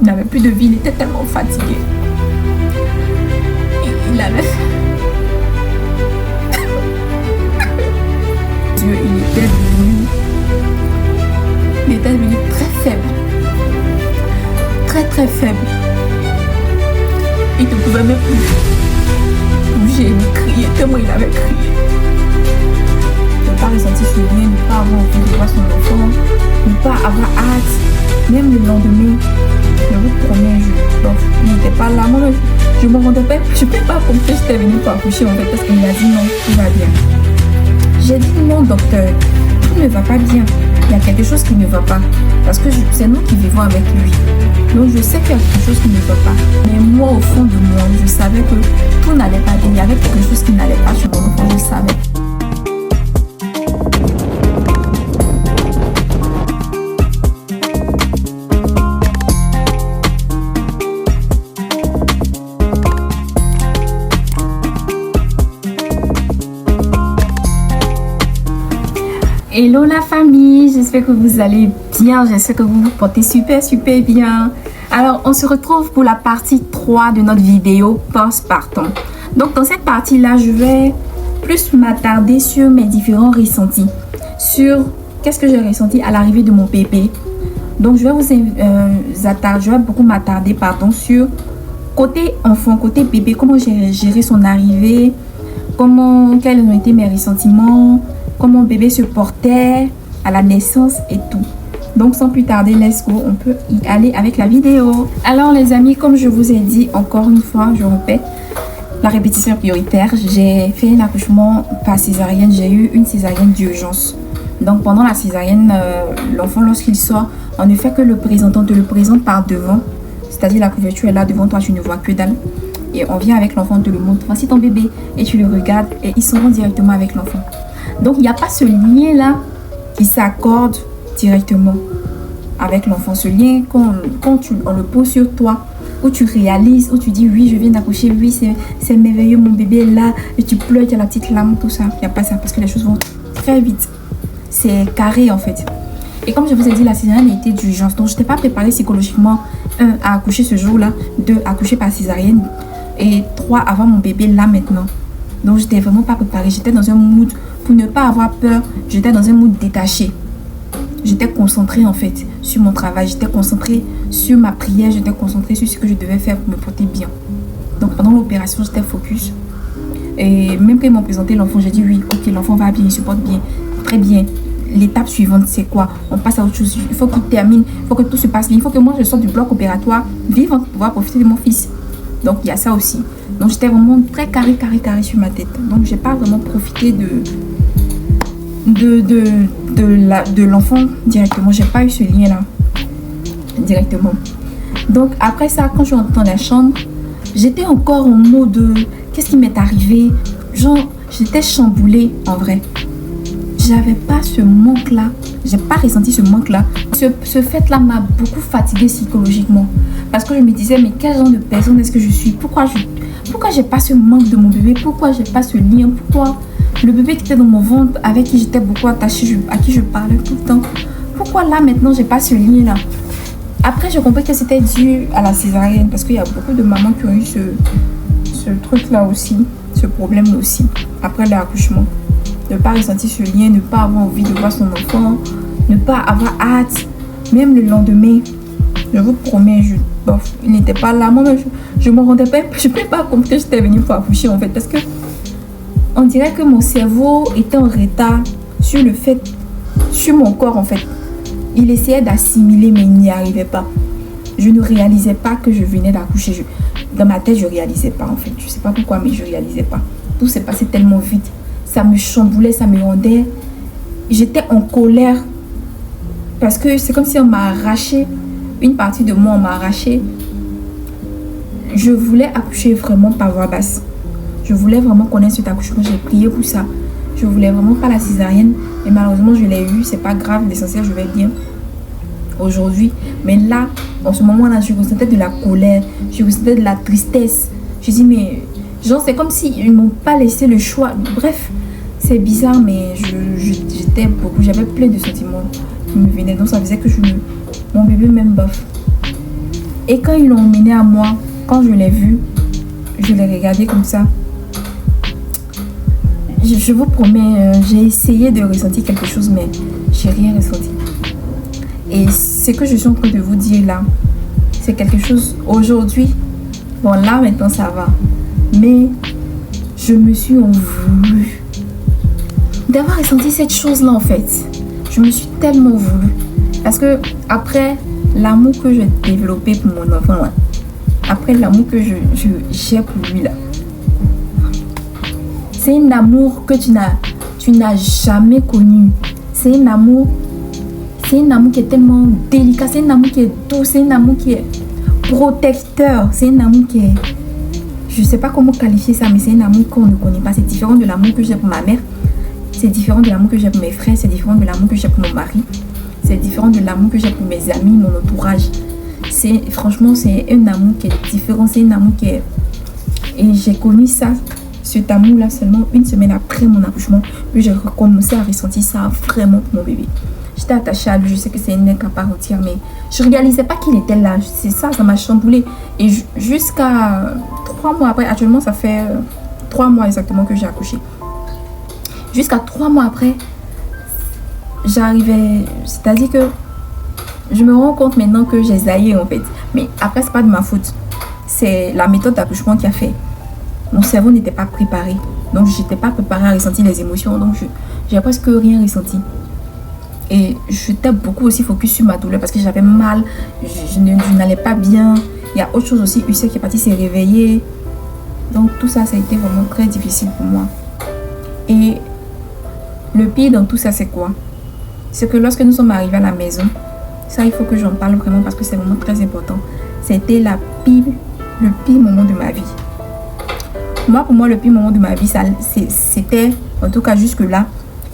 Il n'avait plus de vie, il était tellement fatigué. Il avait... Dieu, il était devenu très faible. Très faible. Il ne pouvait même plus bouger ni crier, tellement il avait crié. Ne pas ressentir ce lien, ne pas avoir envie de voir son enfant, ne pas avoir hâte, même le lendemain. Je vous promets, il n'était pas là. Moi, je me rendais pas, je ne peux pas comprendre que j'étais venue pour accoucher en fait, parce qu'il a dit non, tout va bien. J'ai dit non, docteur, tout ne va pas bien. Il y a quelque chose qui ne va pas. Parce que c'est nous qui vivons avec lui. Donc je sais qu'il y a quelque chose qui ne va pas. Mais moi, au fond de moi, je savais que tout n'allait pas bien. Il y avait quelque chose qui n'allait pas sur mon enfant, je savais. Hello la famille, j'espère que vous allez bien, j'espère que vous vous portez super bien. Alors on se retrouve pour la partie 3 de notre vidéo postpartum. Donc dans cette partie là, je vais plus m'attarder sur mes différents ressentis, sur qu'est-ce que j'ai ressenti à l'arrivée de mon bébé. Donc je vais beaucoup m'attarder sur côté enfant, côté bébé, comment j'ai géré son arrivée, quels ont été mes ressentiments, comment bébé se portait à la naissance et tout. Donc sans plus tarder, let's go, on peut y aller avec la vidéo. Alors les amis, comme je vous ai dit encore une fois, je répète, la répétition est prioritaire. J'ai fait un accouchement par césarienne, j'ai eu une césarienne d'urgence. Donc pendant la césarienne, l'enfant lorsqu'il sort, on ne fait que le présenter, on te le présente par devant. C'est-à-dire la couverture est là devant toi, tu ne vois que dalle. Et on vient avec l'enfant, on te le montre, voici ton bébé. Et tu le regardes et ils sont directement avec l'enfant. Donc, il n'y a pas ce lien-là qui s'accorde directement avec l'enfant. Ce lien, quand on le pose sur toi, où tu réalises, où tu dis, oui, je viens d'accoucher, oui, c'est merveilleux, mon bébé est là, et tu pleures, tu as la petite larme, tout ça. Il n'y a pas ça, parce que les choses vont très vite. C'est carré, en fait. Et comme je vous ai dit, la césarienne a été d'urgence. Donc, je n'étais pas préparée psychologiquement, 1, à accoucher ce jour-là, 2, à accoucher par césarienne, et 3, avoir mon bébé là, maintenant. Donc, je n'étais vraiment pas préparée. J'étais dans un mood... Pour ne pas avoir peur, j'étais dans un mood détaché. J'étais concentrée en fait sur mon travail. J'étais concentrée sur ma prière. J'étais concentrée sur ce que je devais faire pour me porter bien. Donc pendant l'opération, j'étais focus. Et même quand ils m'ont présenté l'enfant, j'ai dit oui, ok, l'enfant va bien, il se porte bien. Très bien. L'étape suivante, c'est quoi? On passe à autre chose. Il faut qu'il termine. Il faut que tout se passe bien. Il faut que moi, je sorte du bloc opératoire vivant pour pouvoir profiter de mon fils. Donc il y a ça aussi. Donc j'étais vraiment très carré sur ma tête. Donc j'ai pas vraiment profité de l'enfant directement. J'ai pas eu ce lien là directement. Donc après ça, quand je suis rentrée dans la chambre, j'étais encore en mode qu'est-ce qui m'est arrivé, genre j'étais chamboulée en vrai. J'avais pas ce manque là, j'ai pas ressenti ce manque là. Ce fait là m'a beaucoup fatiguée psychologiquement, parce que je me disais mais quel genre de personne est-ce que je suis, pourquoi j'ai pas ce manque de mon bébé, pourquoi j'ai pas ce lien, pourquoi le bébé qui était dans mon ventre, avec qui j'étais beaucoup attachée, à qui je parlais tout le temps, pourquoi là maintenant j'ai pas ce lien là. Après j'ai compris que c'était dû à la césarienne, parce qu'il y a beaucoup de mamans qui ont eu ce truc là aussi, ce problème là aussi, après l'accouchement. Ne pas ressentir ce lien, ne pas avoir envie de voir son enfant, ne pas avoir hâte, même le lendemain. Je vous promets, il n'était pas là. Moi, je me rendais pas, je ne peux pas comprendre que j'étais venue pour accoucher en fait, parce que on dirait que mon cerveau était en retard sur mon corps en fait. Il essayait d'assimiler, mais il n'y arrivait pas. Je ne réalisais pas que je venais d'accoucher. Dans ma tête, je ne réalisais pas en fait. Je ne sais pas pourquoi, mais je ne réalisais pas. Tout s'est passé tellement vite. Ça me chamboulait, ça me rendait... J'étais en colère. Parce que c'est comme si on m'a arraché. Une partie de moi, on m'a arraché. Je voulais accoucher vraiment par voie basse. Je voulais vraiment connaître cet accouchement. J'ai prié pour ça. Je voulais vraiment pas la césarienne. Et malheureusement, je l'ai eu. C'est pas grave. L'essentiel, je vais bien aujourd'hui. Mais là, en ce moment-là, je ressentais de la colère. Je ressentais de la tristesse. Je dis, mais... Genre, c'est comme s'ils ne m'ont pas laissé le choix. Bref, c'est bizarre, mais j'avais plein de sentiments qui me venaient. Donc, ça faisait que mon bébé même bof. Et quand ils l'ont emmené à moi, quand je l'ai vu, je l'ai regardé comme ça. Je vous promets, j'ai essayé de ressentir quelque chose, mais j'ai rien ressenti. Et ce que je suis en train de vous dire là, c'est quelque chose aujourd'hui. Bon, là maintenant ça va. Mais je me suis en voulu d'avoir ressenti cette chose-là en fait. Je me suis tellement voulu. Parce que après l'amour que j'ai développé pour mon enfant, là, après l'amour que j'ai pour lui là, c'est un amour que tu n'as jamais connu. C'est un amour qui est tellement délicat, c'est un amour qui est doux, c'est un amour qui est protecteur, c'est un amour qui est... Je ne sais pas comment qualifier ça, mais c'est un amour qu'on ne connaît pas. C'est différent de l'amour que j'ai pour ma mère, c'est différent de l'amour que j'ai pour mes frères, c'est différent de l'amour que j'ai pour mon mari, c'est différent de l'amour que j'ai pour mes amis, mon entourage. Franchement, c'est un amour qui est différent, c'est un amour qui est... Et j'ai connu ça, cet amour-là, seulement une semaine après mon accouchement, que j'ai recommencé à ressentir ça vraiment pour mon bébé. J'étais attachée à lui, je sais que c'est un être à part entière, mais je ne réalisais pas qu'il était là. C'est ça, ça m'a chamboulé. Et jusqu'à 3 mois après, actuellement ça fait 3 mois exactement que j'ai accouché. Jusqu'à 3 mois après, j'arrivais, c'est-à-dire que je me rends compte maintenant que j'ai zaillé en fait. Mais après, c'est pas de ma faute. C'est la méthode d'accouchement qui a fait. Mon cerveau n'était pas préparé. Donc, je n'étais pas préparée à ressentir les émotions. Donc, j'ai presque rien ressenti. Et j'étais beaucoup aussi focus sur ma douleur parce que j'avais mal. Je n'allais pas bien. Il y a autre chose aussi. Ussé qui est parti s'est réveillé. Donc, tout ça, ça a été vraiment très difficile pour moi. Et le pire dans tout ça, c'est quoi? C'est que lorsque nous sommes arrivés à la maison, ça, il faut que j'en parle vraiment parce que c'est vraiment très important. C'était le pire moment de ma vie. Moi, pour moi, le pire moment de ma vie, c'était, en tout cas jusque-là,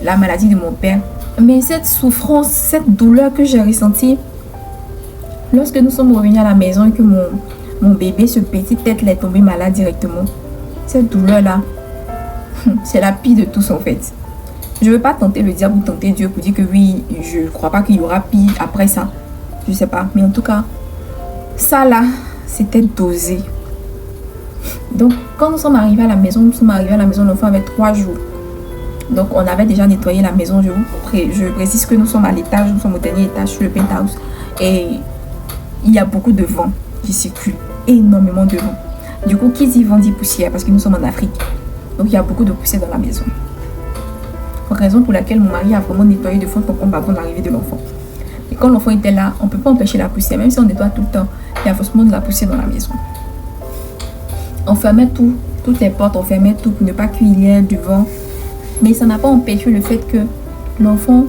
la maladie de mon père. Mais cette souffrance, cette douleur que j'ai ressentie, lorsque nous sommes revenus à la maison et que mon bébé, ce petit tête, est tombé malade directement, cette douleur-là, c'est la pire de tous en fait. Je ne veux pas tenter le diable ou tenter Dieu pour dire que oui, je ne crois pas qu'il y aura pire après ça. Je ne sais pas. Mais en tout cas, ça là, c'était dosé. Donc, quand nous sommes arrivés à la maison, l'enfant avait 3 jours. Donc, on avait déjà nettoyé la maison. Je précise que nous sommes à l'étage, nous sommes au dernier étage sur le penthouse. Et il y a beaucoup de vent qui circule. Énormément de vent. Du coup, qui dit vent dit poussière parce que nous sommes en Afrique. Donc, il y a beaucoup de poussière dans la maison. Raison pour laquelle mon mari a vraiment nettoyé de fond en comble avant l'arrivée de l'enfant. Et quand l'enfant était là, on ne peut pas empêcher la poussière. Même si on nettoie tout le temps, il y a forcément de la poussière dans la maison. On fermait toutes les portes, on fermait tout pour ne pas qu'il y ait du vent. Mais ça n'a pas empêché le fait que l'enfant,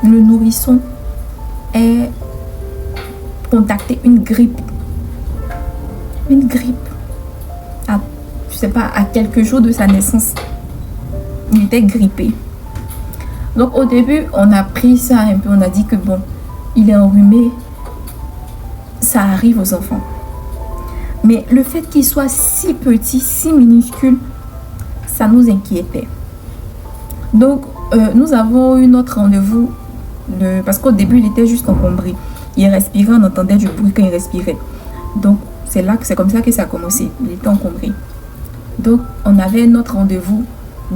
le nourrisson, ait contacté une grippe. Une grippe. Je ne sais pas, à quelques jours de sa naissance. Il était grippé. Donc au début, on a pris ça un peu. On a dit que bon, il est enrhumé. Ça arrive aux enfants. Mais le fait qu'il soit si petit, si minuscule, ça nous inquiétait. Donc nous avons eu notre rendez-vous. Parce qu'au début, il était juste encombré. Il respirait, on entendait du bruit quand il respirait. Donc c'est comme ça que ça a commencé. Il était encombré. Donc on avait notre rendez-vous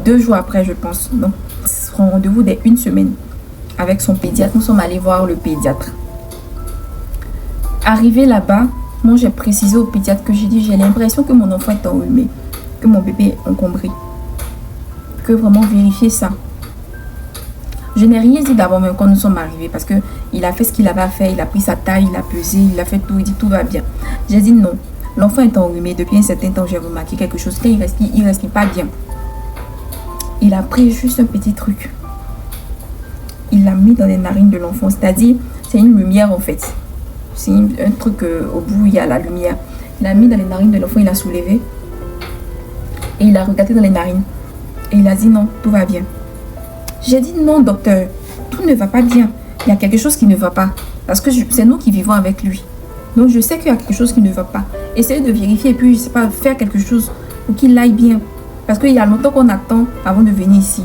2 jours après, je pense. Donc, son rendez-vous d'1 semaine avec son pédiatre. Nous sommes allés voir le pédiatre. Arrivé là-bas, moi, j'ai précisé au pédiatre que j'ai l'impression que mon enfant est enrhumé, que mon bébé est encombré. Que vraiment vérifier ça. Je n'ai rien dit d'abord, même quand nous sommes arrivés, parce qu'il a fait ce qu'il avait à faire. Il a pris sa taille, il a pesé, il a fait tout. Il dit tout va bien. J'ai dit non. L'enfant est enrhumé. Depuis un certain temps, j'ai remarqué quelque chose. Quand il respire pas bien. Il a pris juste un petit truc. Il l'a mis dans les narines de l'enfant. C'est-à-dire, c'est une lumière en fait. C'est un truc au bout, il y a la lumière. Il l'a mis dans les narines de l'enfant, il l'a soulevé. Et il a regardé dans les narines. Et il a dit non, tout va bien. J'ai dit non, docteur, tout ne va pas bien. Il y a quelque chose qui ne va pas. Parce que c'est nous qui vivons avec lui. Donc je sais qu'il y a quelque chose qui ne va pas. Essayez de vérifier et puis, je sais pas, faire quelque chose pour qu'il aille bien. Parce qu'il y a longtemps qu'on attend avant de venir ici.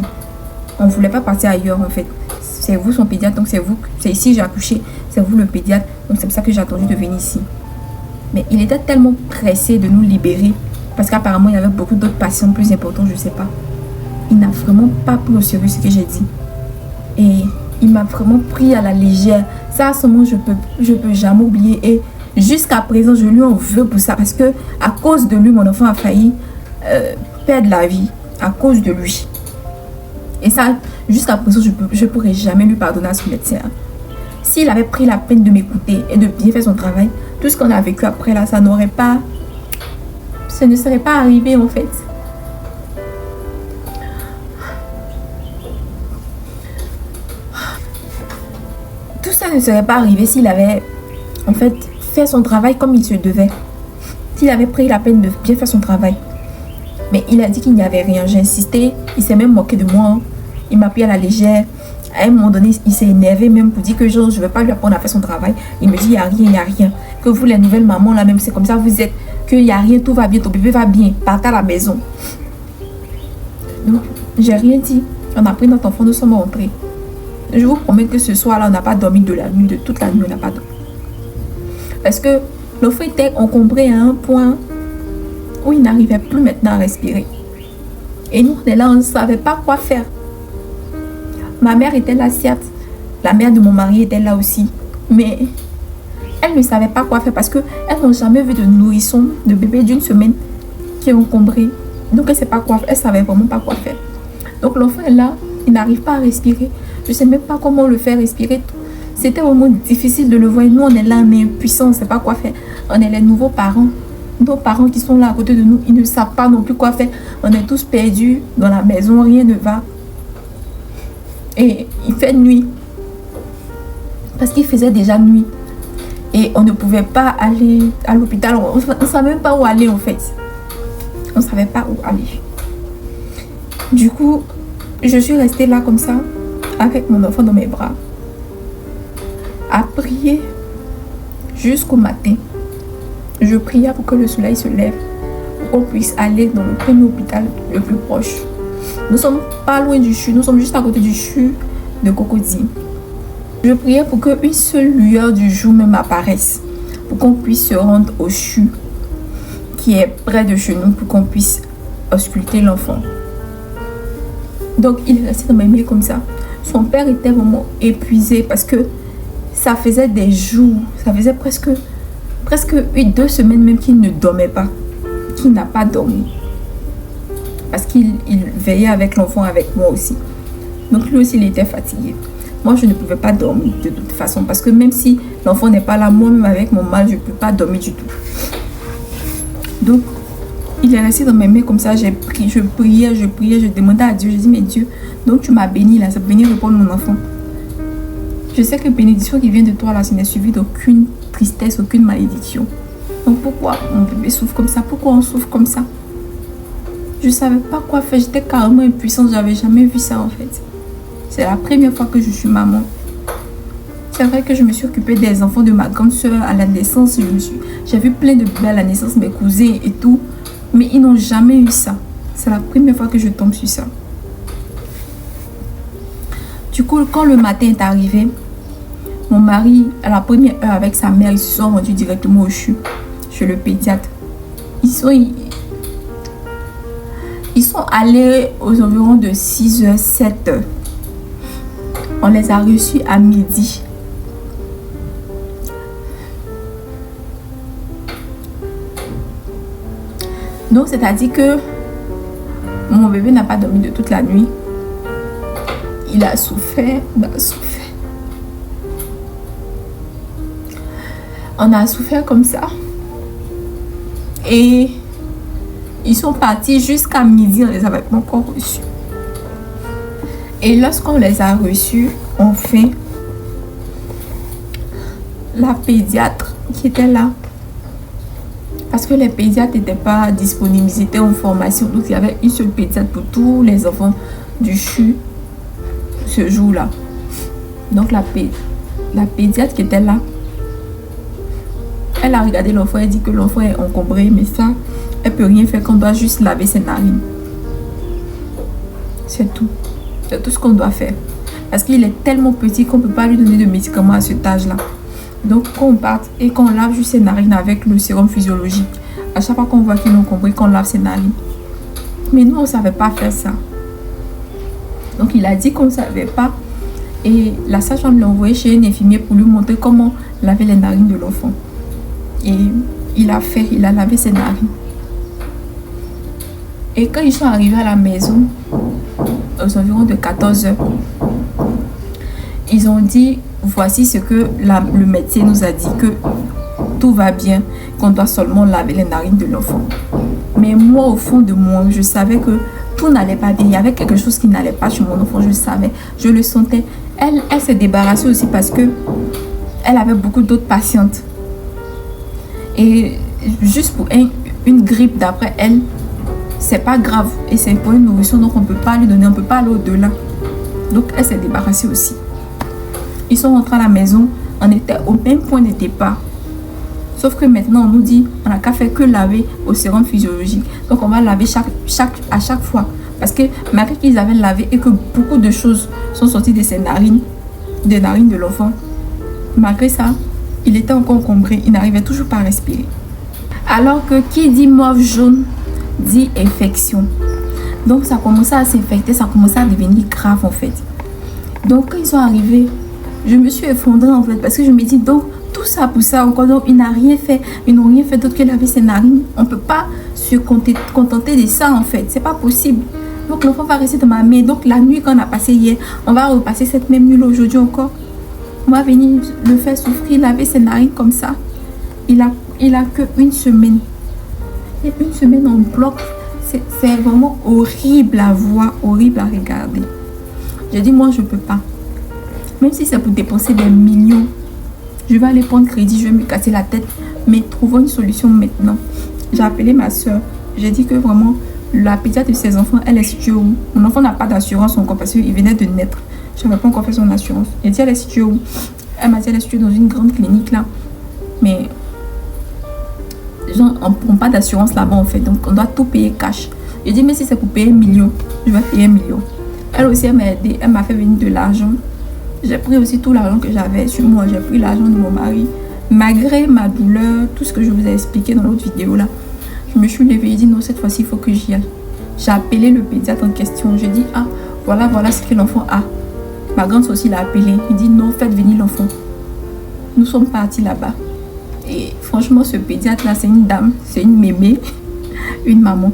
On ne voulait pas partir ailleurs en fait. C'est vous son pédiatre, donc c'est ici j'ai accouché. C'est vous le pédiatre, donc c'est pour ça que j'ai attendu de venir ici. Mais il était tellement pressé de nous libérer. Parce qu'apparemment, il y avait beaucoup d'autres patients plus importants, je ne sais pas. Il n'a vraiment pas pris au sérieux ce que j'ai dit. Et il m'a vraiment pris à la légère. Ça, à ce moment, je peux jamais oublier. Et jusqu'à présent, je lui en veux pour ça. Parce que à cause de lui, mon enfant a failli perdre la vie. À cause de lui. Et ça, jusqu'à présent, je ne pourrais jamais lui pardonner à ce médecin. S'il avait pris la peine de m'écouter et de bien faire son travail, tout ce qu'on a vécu après là, ça n'aurait pas... Ça ne serait pas arrivé en fait. Tout ça ne serait pas arrivé s'il avait en fait fait son travail comme il se devait. S'il avait pris la peine de bien faire son travail. Mais il a dit qu'il n'y avait rien. J'ai insisté. Il s'est même moqué de moi. Il m'a pris à la légère. À un moment donné, il s'est énervé même pour dire que je ne vais pas lui apprendre à faire son travail. Il me dit, il n'y a rien, il n'y a rien. Que vous, les nouvelles mamans, là même, c'est comme ça, vous êtes. Qu'il n'y a rien, tout va bien, ton bébé va bien. Partez à la maison. Donc, j'ai rien dit. On a pris notre enfant, nous sommes rentrés. Je vous promets que ce soir-là, on n'a pas dormi de la nuit, de toute la nuit, on n'a pas dormi. Parce que l'enfant était encombré à un point où il n'arrivait plus maintenant à respirer. Et nous, on est là, on ne savait pas quoi faire. Ma mère était là, certes. La mère de mon mari était là aussi. Mais elle ne savait pas quoi faire parce qu'elle n'a jamais vu de nourrisson, de bébé d'une semaine qui est encombré. Donc elle ne sait pas quoi faire. Elle ne savait vraiment pas quoi faire. Donc l'enfant est là, il n'arrive pas à respirer. Je ne sais même pas comment le faire respirer. C'était vraiment difficile de le voir. Nous, on est là, on est impuissants, on ne sait pas quoi faire. On est les nouveaux parents. Nos parents qui sont là à côté de nous, ils ne savent pas non plus quoi faire. On est tous perdus dans la maison, rien ne va. Et il fait nuit. Parce qu'il faisait déjà nuit. Et on ne pouvait pas aller à l'hôpital. On ne savait même pas où aller en fait. On ne savait pas où aller. Du coup, je suis restée là comme ça, avec mon enfant dans mes bras, à prier jusqu'au matin. Je priais pour que le soleil se lève, pour qu'on puisse aller dans le premier hôpital le plus proche. Nous ne sommes pas loin du CHU, nous sommes juste à côté du CHU de Cocody. Je priais pour qu'une seule lueur du jour même apparaisse, pour qu'on puisse se rendre au CHU qui est près de chez nous, pour qu'on puisse ausculter l'enfant. Donc il est resté dans mes mains comme ça. Son père était vraiment épuisé parce que ça faisait des jours, ça faisait presque 2 semaines même qu'il ne dormait pas, qu'il n'a pas dormi. Parce qu'il veillait avec l'enfant, avec moi aussi. Donc lui aussi, il était fatigué. Moi, je ne pouvais pas dormir de toute façon. Parce que même si l'enfant n'est pas là, moi-même avec mon mal, je ne peux pas dormir du tout. Donc, il est resté dans mes mains comme ça. Je priais, je demandais à Dieu. Je dis, mais Dieu, donc tu m'as béni là, ça béni répondre mon enfant. Je sais que bénédiction qui vient de toi là, ce n'est suivi d'aucune tristesse, aucune malédiction. Donc pourquoi mon bébé souffre comme ça? Pourquoi on souffre comme ça? Je ne savais pas quoi faire. J'étais carrément impuissante. Je n'avais jamais vu ça en fait. C'est la première fois que je suis maman. C'est vrai que je me suis occupée des enfants de ma grande soeur à la naissance. J'ai vu plein de bébés à la naissance, mes cousins et tout. Mais ils n'ont jamais eu ça. C'est la première fois que je tombe sur ça. Du coup, quand le matin est arrivé, mon mari, à la première heure avec sa mère, ils se sont rendus directement au CHU, chez le pédiatre. Ils sont allés aux environs de 6h, 7h. On les a reçus à midi. Donc, c'est-à-dire que mon bébé n'a pas dormi de toute la nuit. Il a souffert, On a souffert comme ça. Et ils sont partis jusqu'à midi, on les avait pas encore reçus. Et lorsqu'on les a reçus, enfin, la pédiatre qui était là, parce que les pédiatres n'étaient pas disponibles, ils étaient en formation, donc il y avait une seule pédiatre pour tous les enfants du CHU ce jour-là. Donc la pédiatre qui était là, elle a regardé l'enfant, elle dit que l'enfant est encombré, mais ça, elle peut rien faire, qu'on doit juste laver ses narines. C'est tout. C'est tout ce qu'on doit faire. Parce qu'il est tellement petit qu'on ne peut pas lui donner de médicaments à cet âge-là. Donc quand on part et qu'on lave juste ses narines avec le sérum physiologique, à chaque fois qu'on voit qu'ils ont compris qu'on lave ses narines. Mais nous, on ne savait pas faire ça. Donc il a dit qu'on ne savait pas. Et la sage-femme l'a envoyé chez un infirmier pour lui montrer comment laver les narines de l'enfant. Et il a lavé ses narines. Et quand ils sont arrivés à la maison, aux environs de 14 heures, ils ont dit, voici ce que le médecin nous a dit, que tout va bien, qu'on doit seulement laver les narines de l'enfant. Mais moi, au fond de moi, je savais que tout n'allait pas bien. Il y avait quelque chose qui n'allait pas chez mon enfant, je le savais, je le sentais. Elle s'est débarrassée aussi parce que elle avait beaucoup d'autres patientes. Et juste pour une grippe d'après elle, c'est pas grave. Et c'est pour une nourriture, donc on peut pas lui donner, on peut pas aller au-delà. Donc elle s'est débarrassée aussi. Ils sont rentrés à la maison, on était au même point de départ. Sauf que maintenant, on nous dit, on n'a qu'à faire que laver au sérum physiologique. Donc, on va laver à chaque fois. Parce que malgré qu'ils avaient lavé et que beaucoup de choses sont sorties de ses narines, des narines de l'enfant, malgré ça, il était encore encombré. Il n'arrivait toujours pas à respirer. Alors que qui dit mauve jaune, dit infection. Donc, ça commençait à s'infecter, ça commençait à devenir grave en fait. Donc, quand ils sont arrivés, je me suis effondrée en fait. Parce que je me dis, donc, tout ça pour ça encore, donc ils n'ont rien fait d'autre que laver ses narines. On ne peut pas se contenter de ça en fait, c'est pas possible. Donc l'enfant va rester dans ma main. Donc la nuit qu'on a passé hier, on va repasser cette même nuit aujourd'hui encore. On va venir le faire souffrir, laver ses narines comme ça. Il a que une semaine. Et une semaine en bloc, c'est vraiment horrible à voir, horrible à regarder. J'ai dit moi je peux pas. Même si c'est pour dépenser des millions, je vais aller prendre crédit, je vais me casser la tête. Mais trouvons une solution maintenant. J'ai appelé ma soeur. J'ai dit que vraiment, la pédiatre de ses enfants, elle est située où? Mon enfant n'a pas d'assurance encore parce qu'il venait de naître. Je n'avais pas encore fait son assurance. J'ai dit, elle est située où? Elle m'a dit, elle est située dans une grande clinique là. Mais, genre, on ne prend pas d'assurance là-bas en fait. Donc, on doit tout payer cash. J'ai dit, mais si c'est pour payer 1 million, je vais payer 1 million. Elle aussi, elle m'a aidé. Elle m'a fait venir de l'argent. J'ai pris aussi tout l'argent que j'avais sur moi. J'ai pris l'argent de mon mari. Malgré ma douleur, tout ce que je vous ai expliqué dans l'autre vidéo là, je me suis levée et dit non, cette fois-ci, il faut que j'y aille. J'ai appelé le pédiatre en question. J'ai dit, ah, voilà ce que l'enfant a. Ma grande aussi l'a appelé. Il dit non, faites venir l'enfant. Nous sommes partis là-bas. Et franchement, ce pédiatre là, c'est une dame, c'est une mémé, une maman.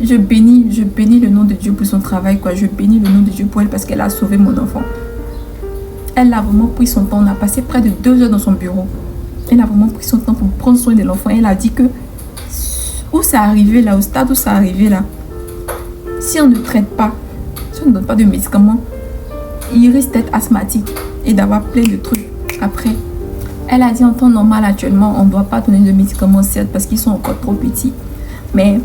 Je bénis le nom de Dieu pour son travail, quoi. Je bénis le nom de Dieu pour elle parce qu'elle a sauvé mon enfant. Elle a vraiment pris son temps. On a passé près de 2 heures dans son bureau. Elle a vraiment pris son temps pour prendre soin de l'enfant. Elle a dit que où ça arrivé là, au stade où ça arrivé là, si on ne traite pas, si on ne donne pas de médicaments, il risque d'être asthmatique et d'avoir plein de trucs après. Elle a dit en temps normal actuellement, on ne doit pas donner de médicaments certes parce qu'ils sont encore trop petits. Mais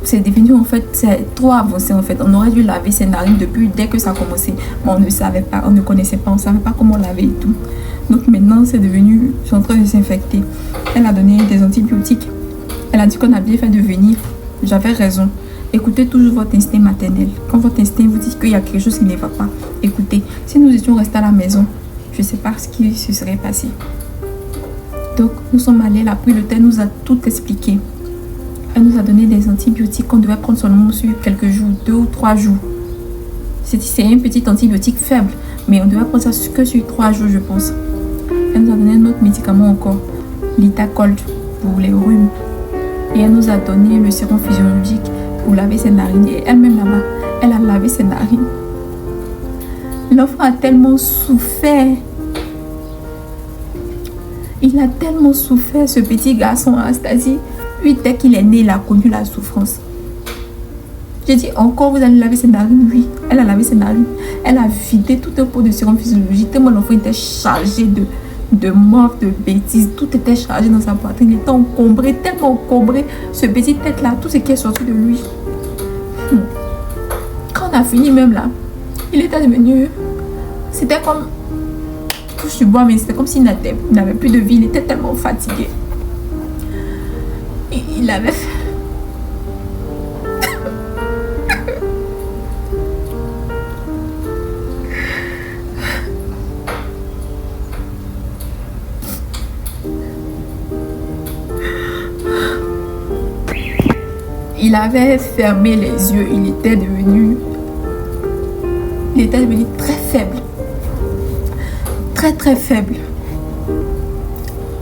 c'est devenu en fait, c'est trop avancé en fait. On aurait dû laver ses narines depuis dès que ça a commencé. Mais on ne savait pas, on ne connaissait pas, on ne savait pas comment laver et tout. Donc maintenant c'est devenu, je suis en train de s'infecter. Elle a donné des antibiotiques. Elle a dit qu'on a bien fait de venir. J'avais raison. Écoutez toujours votre instinct maternel. Quand votre instinct vous dit qu'il y a quelque chose qui ne va pas, écoutez. Si nous étions restés à la maison, je ne sais pas ce qui se serait passé. Donc nous sommes allés, elle a pris le temps, nous a tout expliqué. Elle nous a donné des antibiotiques qu'on devait prendre seulement sur quelques jours, 2 ou 3 jours. C'est un petit antibiotique faible, mais on devait prendre ça que sur 3 jours, je pense. Elle nous a donné un autre médicament encore, Litacold, pour les rhumes. Et elle nous a donné le sérum physiologique pour laver ses narines. Et elle-même là-bas, elle a lavé ses narines. L'enfant a tellement souffert. Il a tellement souffert, ce petit garçon, Anastasie. Lui, dès qu'il est né, il a connu la souffrance. J'ai dit, encore vous allez laver ses narines? Oui, elle a lavé ses narines. Elle a vidé tout un pot de sérum physiologique. Tellement l'enfant était chargé de morts, de bêtises. Tout était chargé dans sa poitrine. Il était encombré, tellement encombré. Ce petit tête-là, tout ce qui est sorti de lui. Quand on a fini même là, il était devenu... C'était comme... Touche du bois, mais c'était comme s'il n'avait plus de vie. Il était tellement fatigué. Il avait fait... il avait fermé les yeux. Il était devenu très faible. Très faible.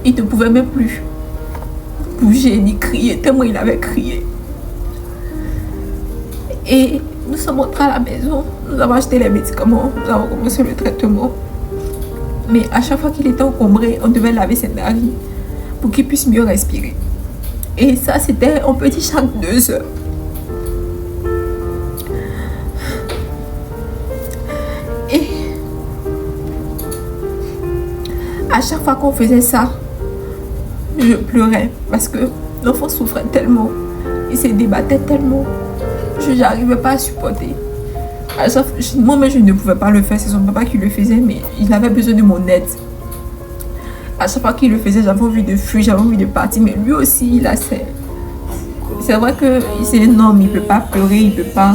Il ne pouvait même plus bouger ni crier, tellement il avait crié. Et nous sommes entrés à la maison, nous avons acheté les médicaments, nous avons commencé le traitement. Mais à chaque fois qu'il était encombré, on devait laver ses narines pour qu'il puisse mieux respirer. Et ça, c'était, on peut dire, chaque 2 heures. Et à chaque fois qu'on faisait ça, je pleurais parce que l'enfant souffrait tellement, il se débattait tellement, je n'arrivais pas à supporter. Moi-même, je ne pouvais pas le faire, c'est son papa qui le faisait, mais il avait besoin de mon aide. À chaque fois qu'il le faisait, j'avais envie de fuir, j'avais envie de partir, mais lui aussi, c'est vrai que c'est un homme, il ne peut pas pleurer, il ne peut pas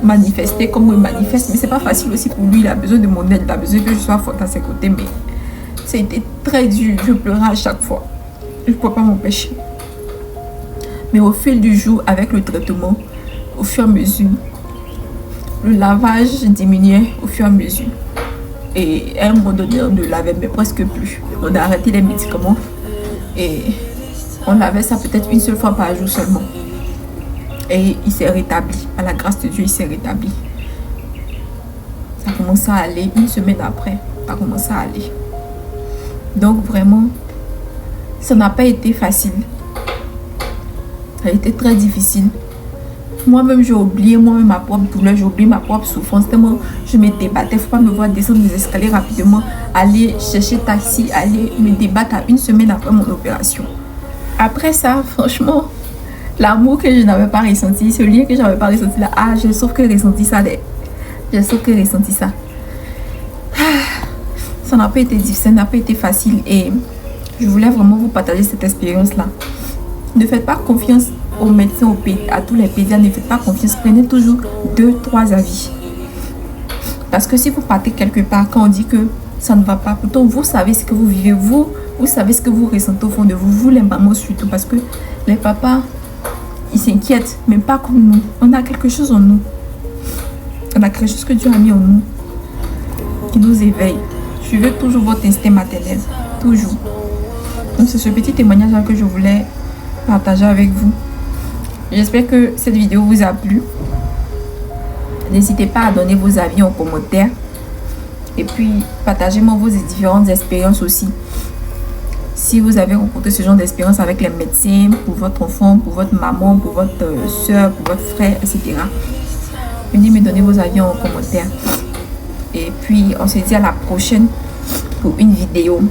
manifester comme il manifeste, mais c'est pas facile aussi pour lui, il a besoin de mon aide, il a besoin que je sois forte à ses côtés, mais c'était très dur, je pleurais à chaque fois, je ne pouvais pas m'empêcher. Mais au fil du jour, avec le traitement, au fur et à mesure, le lavage diminuait au fur et à mesure. Et à un moment donné, on ne lavait mais presque plus. On a arrêté les médicaments et on lavait ça peut-être une seule fois par jour seulement. Et il s'est rétabli. À la grâce de Dieu, il s'est rétabli. Ça a commencé à aller. Une semaine après, ça a commencé à aller. Donc vraiment, ça n'a pas été facile. Ça a été très difficile. Moi-même, j'ai oublié moi-même ma propre douleur, j'ai oublié ma propre souffrance. Tellement je me débattais. Il ne faut pas me voir descendre les escaliers rapidement, aller chercher taxi, aller me débattre à une semaine après mon opération. Après ça, franchement, l'amour que je n'avais pas ressenti, ce lien que je n'avais pas ressenti là, je sauve que ressenti ça. Je sauve que ressenti ça. Ça n'a pas été difficile, ça n'a pas été facile et je voulais vraiment vous partager cette expérience-là. Ne faites pas confiance aux médecins, à tous les pédiatres, ne faites pas confiance, prenez toujours 2-3 avis. Parce que si vous partez quelque part, quand on dit que ça ne va pas, pourtant vous savez ce que vous vivez, vous savez ce que vous ressentez au fond de vous, vous les mamans surtout, parce que les papas, ils s'inquiètent, mais pas comme nous. On a quelque chose en nous. On a quelque chose que Dieu a mis en nous, qui nous éveille. Suivez toujours votre instinct maternel, toujours. Donc c'est ce petit témoignage que je voulais partager avec vous. J'espère que cette vidéo vous a plu. N'hésitez pas à donner vos avis en commentaire. Et puis, partagez-moi vos différentes expériences aussi. Si vous avez rencontré ce genre d'expérience avec les médecins, pour votre enfant, pour votre maman, pour votre soeur, pour votre frère, etc. Venez me donner vos avis en commentaire. Et puis, on se dit à la prochaine pour une vidéo.